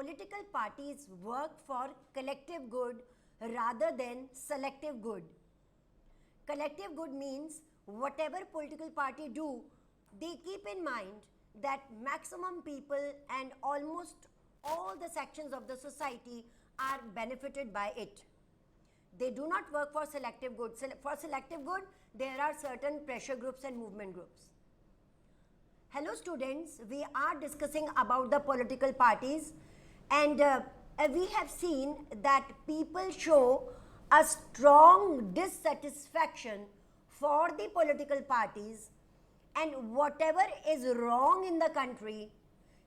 political parties work for collective good rather than selective good. Collective good means whatever political party do, they keep in mind that maximum people and almost all the sections of the society are benefited by it. They do not work for selective good. For selective good, there are certain pressure groups and movement groups. Hello students, we are discussing about the political parties, and we have seen that people show a strong dissatisfaction for the political parties, and whatever is wrong in the country,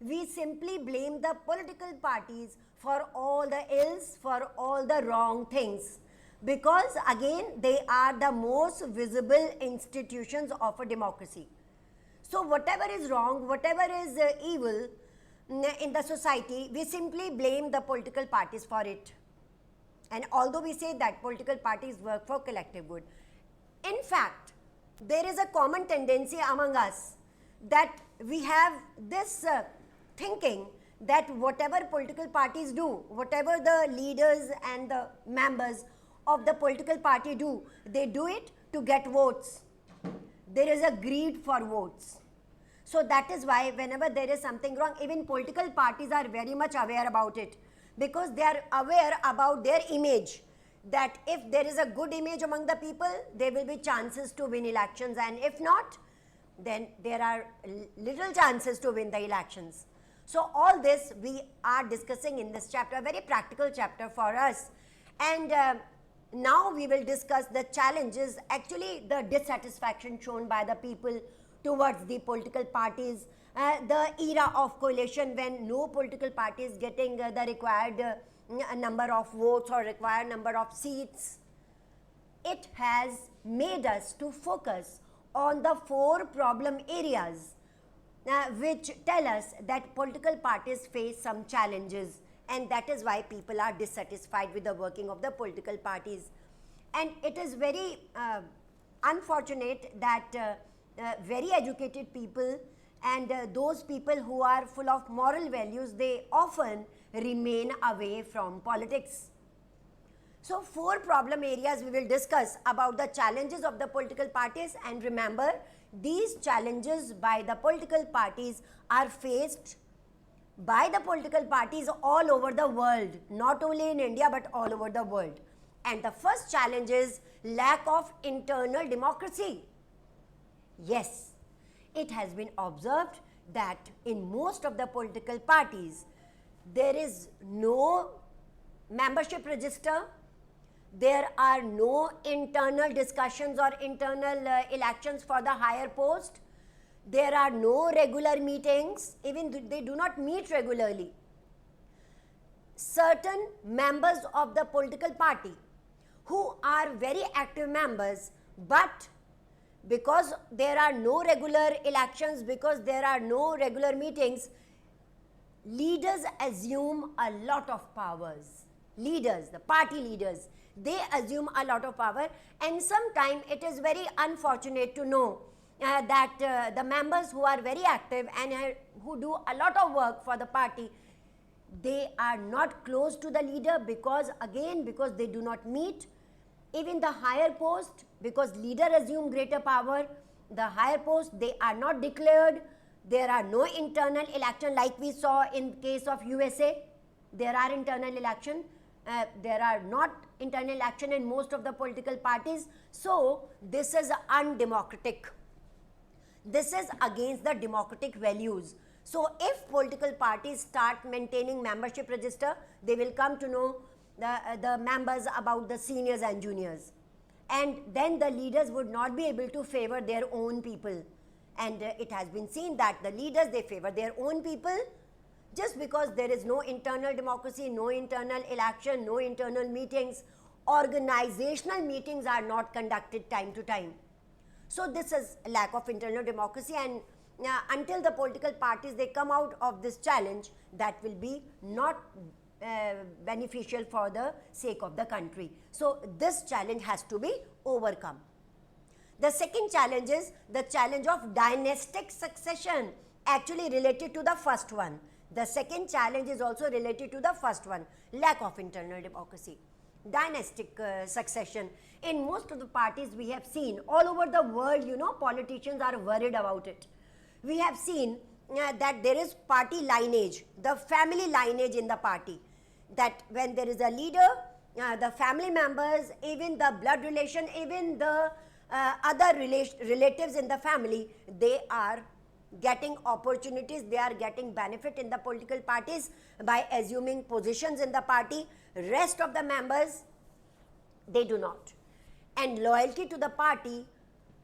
we simply blame the political parties for all the ills, for all the wrong things, because again they are the most visible institutions of a democracy. So whatever is wrong, whatever is evil in the society, we simply blame the political parties for it. And although we say that political parties work for collective good, in fact, there is a common tendency among us that we have this thinking that whatever political parties do, whatever the leaders and the members of the political party do, they do it to get votes. There is a greed for votes. So that is why whenever there is something wrong, even political parties are very much aware about it, because they are aware about their image, that if there is a good image among the people, there will be chances to win elections, and if not, then there are little chances to win the elections. So all this we are discussing in this chapter, a very practical chapter for us. And now we will discuss the challenges, actually the dissatisfaction shown by the people towards the political parties, the era of coalition when no political party is getting the required number of votes or required number of seats. It has made us to focus on the 4 problem areas which tell us that political parties face some challenges, and that is why people are dissatisfied with the working of the political parties. And it is very unfortunate that very educated people and those people who are full of moral values, they often remain away from politics. So 4 problem areas we will discuss about the challenges of the political parties, and remember, these challenges by the political parties are faced by the political parties all over the world, not only in India but all over the world. And the first challenge is lack of internal democracy. Yes, it has been observed that in most of the political parties, there is no membership register, there are no internal discussions or internal elections for the higher post, there are no regular meetings, even they do not meet regularly. Certain members of the political party who are very active members, but because there are no regular elections, because there are no regular meetings, leaders assume a lot of powers. Leaders, the party leaders, they assume a lot of power, and sometimes it is very unfortunate to know that the members who are very active and who do a lot of work for the party, they are not close to the leader, because they do not meet. Even the higher post, because leader assume greater power, the higher post, they are not declared. There are no internal election, like we saw in case of USA. There are internal election. There are not internal election in most of the political parties. So this is undemocratic. This is against the democratic values. So if political parties start maintaining membership register, they will come to know the members about the seniors and juniors, and then the leaders would not be able to favor their own people. And it has been seen that the leaders, they favor their own people just because there is no internal democracy, no internal election, no internal meetings. Organizational meetings are not conducted time to time. So this is lack of internal democracy, and until the political parties, they come out of this challenge, that will be not beneficial for the sake of the country. So this challenge has to be overcome. The second challenge is the challenge of dynastic succession, actually related to the first one. The second challenge is also related to the first one, lack of internal democracy. Dynastic succession. In most of the parties we have seen all over the world, politicians are worried about it. We have seen that there is party lineage, the family lineage in the party, that when there is a leader, the family members, even the blood relation, even the other relatives in the family, they are getting opportunities, they are getting benefit in the political parties by assuming positions in the party. Rest of the members, they do not. And loyalty to the party,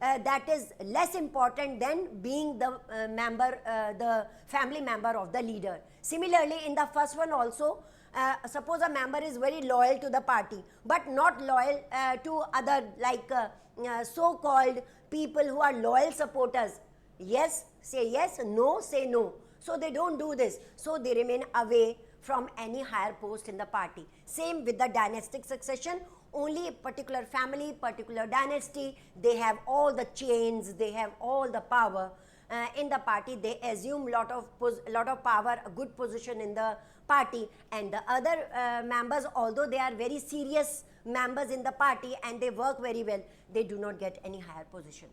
that is less important than being the the family member of the leader. Similarly, in the first one also, suppose a member is very loyal to the party but not loyal to other, like so-called people who are loyal supporters. Yes, say yes, no, say no. So they don't do this. So they remain away from any higher post in the party. Same with the dynastic succession. Only a particular family, particular dynasty, they have all the chains, they have all the power in the party. They assume lot of power, a good position in the party, and the other members, although they are very serious members in the party and they work very well, they do not get any higher position.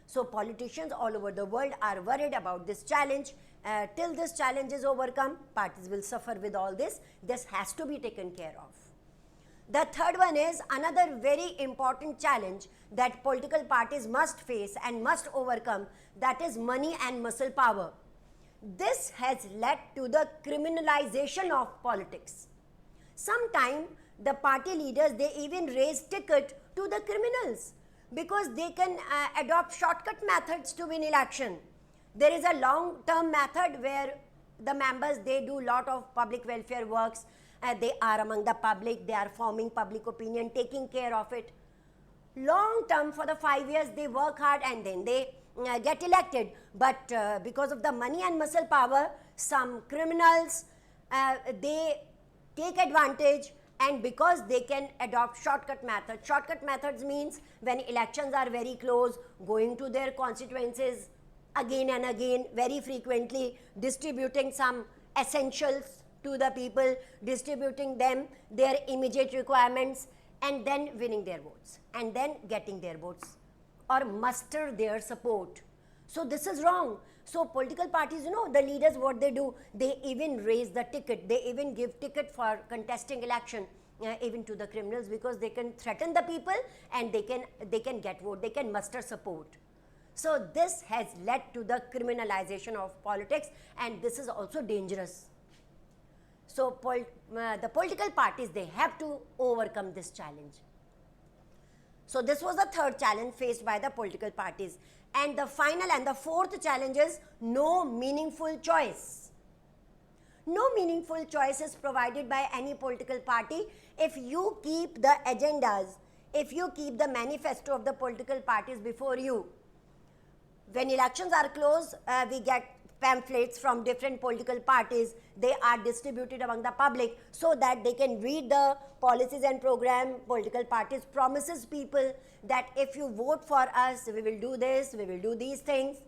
So politicians all over the world are worried about this challenge. Till this challenge is overcome, parties will suffer with all this. This has to be taken care of. The third one is another very important challenge that political parties must face and must overcome, that is money and muscle power. This has led to the criminalization of politics. Sometimes the party leaders, they even raise ticket to the criminals because they can adopt shortcut methods to win election. There is a long-term method where the members, they do lot of public welfare works. They are among the public, they are forming public opinion, taking care of it. Long term, for the 5 years, they work hard and then they get elected. But because of the money and muscle power, some criminals, they take advantage, and because they can adopt shortcut methods. Shortcut methods means when elections are very close, going to their constituencies again and again, very frequently, distributing some essentials to the people, distributing them their immediate requirements, and then winning their votes, and then getting their votes or muster their support. So this is wrong. So political parties, the leaders, what they do, they even raise the ticket, they even give ticket for contesting election, even to the criminals, because they can threaten the people and they can get vote, they can muster support. So this has led to the criminalization of politics, and this is also dangerous. So the political parties, they have to overcome this challenge. So this was the third challenge faced by the political parties. And the final and the fourth challenge is no meaningful choice. No meaningful choice is provided by any political party if you keep the agendas, if you keep the manifesto of the political parties before you. When elections are close, we get pamphlets from different political parties. They are distributed among the public so that they can read the policies and program. Political parties promises people that if you vote for us, we will do this, we will do these things.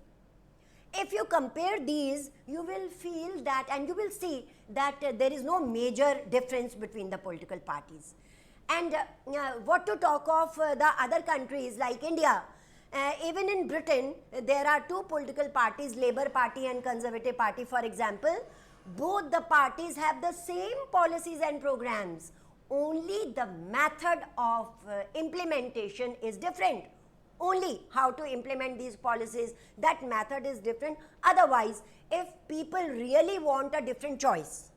If you compare these, you will feel that, and you will see that there is no major difference between the political parties. And what to talk of the other countries like India. Even in Britain, there are two political parties, Labour Party and Conservative Party, for example. Both the parties have the same policies and programs. Only the method of implementation is different. Only how to implement these policies, that method is different. Otherwise, if people really want a different choice,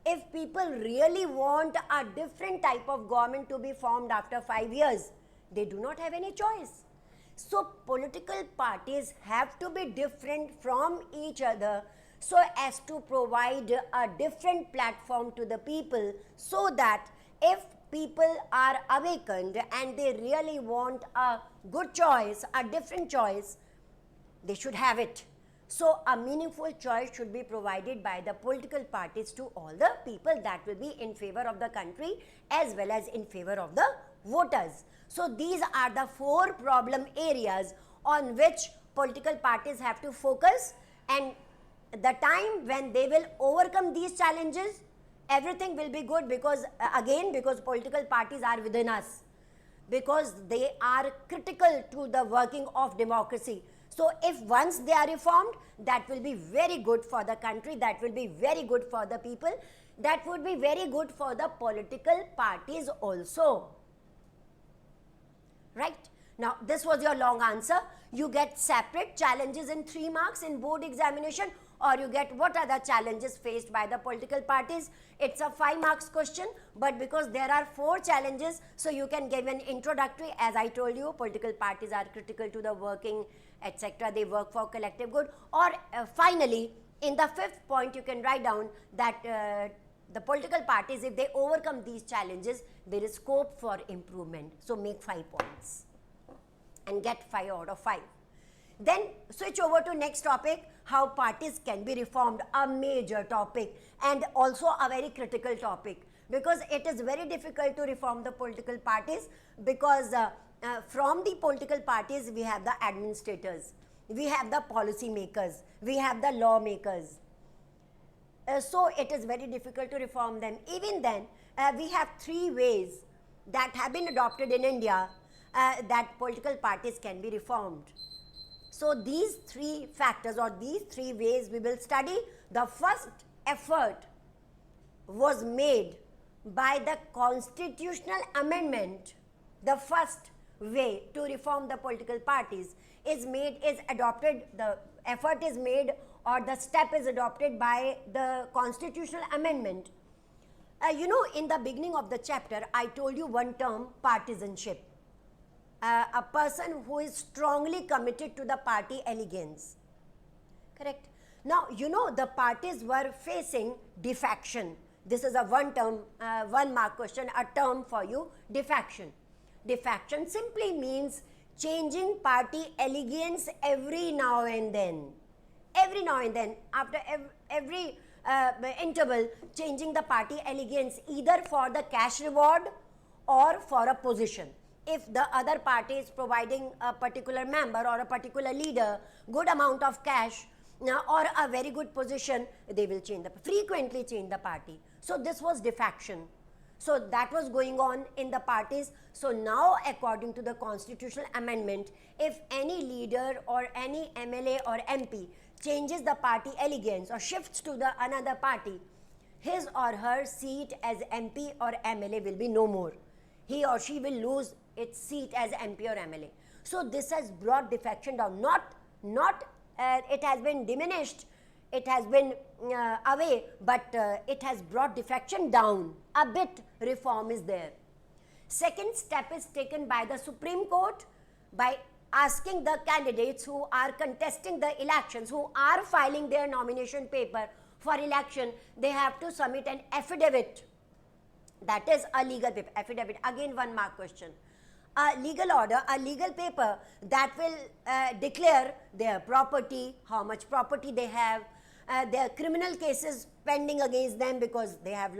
if people really want a different type of government to be formed after 5 years, they do not have any choice. So political parties have to be different from each other so as to provide a different platform to the people, so that if people are awakened and they really want a good choice, a different choice, they should have it. So a meaningful choice should be provided by the political parties to all the people that will be in favor of the country as well as in favor of the voters. So these are the 4 problem areas on which political parties have to focus, and the time when they will overcome these challenges, everything will be good, because again, because political parties are within us, because they are critical to the working of democracy. So if once they are reformed, that will be very good for the country, that will be very good for the people, that would be very good for the political parties also. Right? Now, this was your long answer. You get separate challenges in 3 marks in board examination, or you get what are the challenges faced by the political parties. It's a 5 marks question, but because there are 4 challenges, so you can give an introductory. As I told you, political parties are critical to the working, etc. They work for collective good. Or finally, in the 5th point, you can write down that the political parties, if they overcome these challenges, there is scope for improvement. So make 5 points and get 5 out of 5. Then switch over to next topic, how parties can be reformed, a major topic and also a very critical topic, because it is very difficult to reform the political parties, because from the political parties we have the administrators, we have the policy makers, we have the lawmakers. So it is very difficult to reform them. Even then, we have 3 ways that have been adopted in India that political parties can be reformed. So these 3 factors or these 3 ways we will study. The first effort was made by the constitutional amendment. The first way to reform the political parties is adopted, the effort is made, or the step is adopted by the constitutional amendment. You know, in the beginning of the chapter, I told you one term, partisanship. A person who is strongly committed to the party allegiance. Correct? Now, you know, the parties were facing defection. This is a 1 term, 1 mark question, a term for you, defection. Defection simply means changing party allegiance every now and then. Every now and then, after every interval, changing the party allegiance either for the cash reward or for a position. If the other party is providing a particular member or a particular leader good amount of cash or a very good position, they will frequently change the party. So this was defection. So that was going on in the parties. So now, according to the constitutional amendment, if any leader or any MLA or MP changes the party allegiance or shifts to the another party, his or her seat as MP or MLA will be no more. He or she will lose its seat as MP or MLA. So this has brought defection down. Not it has been diminished, it has been away, but it has brought defection down. A bit reform is there. Second step is taken by the Supreme Court by asking the candidates who are contesting the elections, who are filing their nomination paper for election, they have to submit an affidavit. That is a legal paper. Affidavit, again 1 mark question. A legal order, a legal paper that will declare their property, how much property they have, their criminal cases pending against them, because they have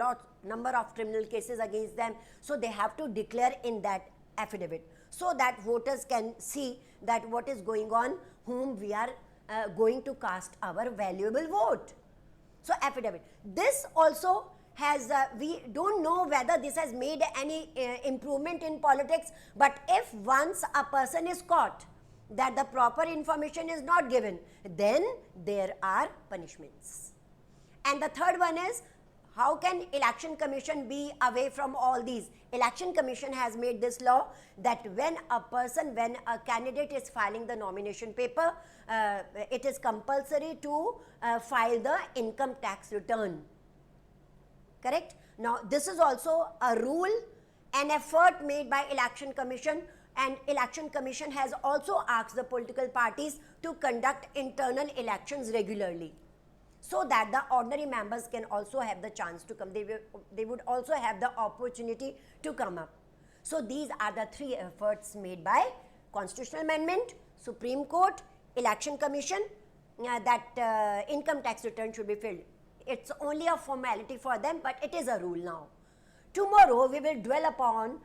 number of criminal cases against them. So they have to declare in that affidavit, so that voters can see that what is going on, whom we are going to cast our valuable vote. So affidavit. This also has, we don't know whether this has made any improvement in politics, but if once a person is caught that the proper information is not given, then there are punishments. And the third one is, how can Election Commission be away from all these? Election Commission has made this law that when a candidate is filing the nomination paper, it is compulsory to file the income tax return. Correct? Now, this is also a rule, an effort made by Election Commission, and Election Commission has also asked the political parties to conduct internal elections regularly, so that the ordinary members can also have the chance to come. They would also have the opportunity to come up. So these are the 3 efforts made by Constitutional Amendment, Supreme Court, Election Commission, that income tax return should be filled. It's only a formality for them, but it is a rule now. Tomorrow we will dwell upon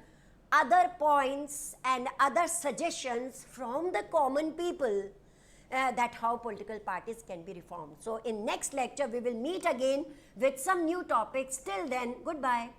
other points and other suggestions from the common people that how political parties can be reformed. So in next lecture we will meet again with some new topics. Till then, goodbye.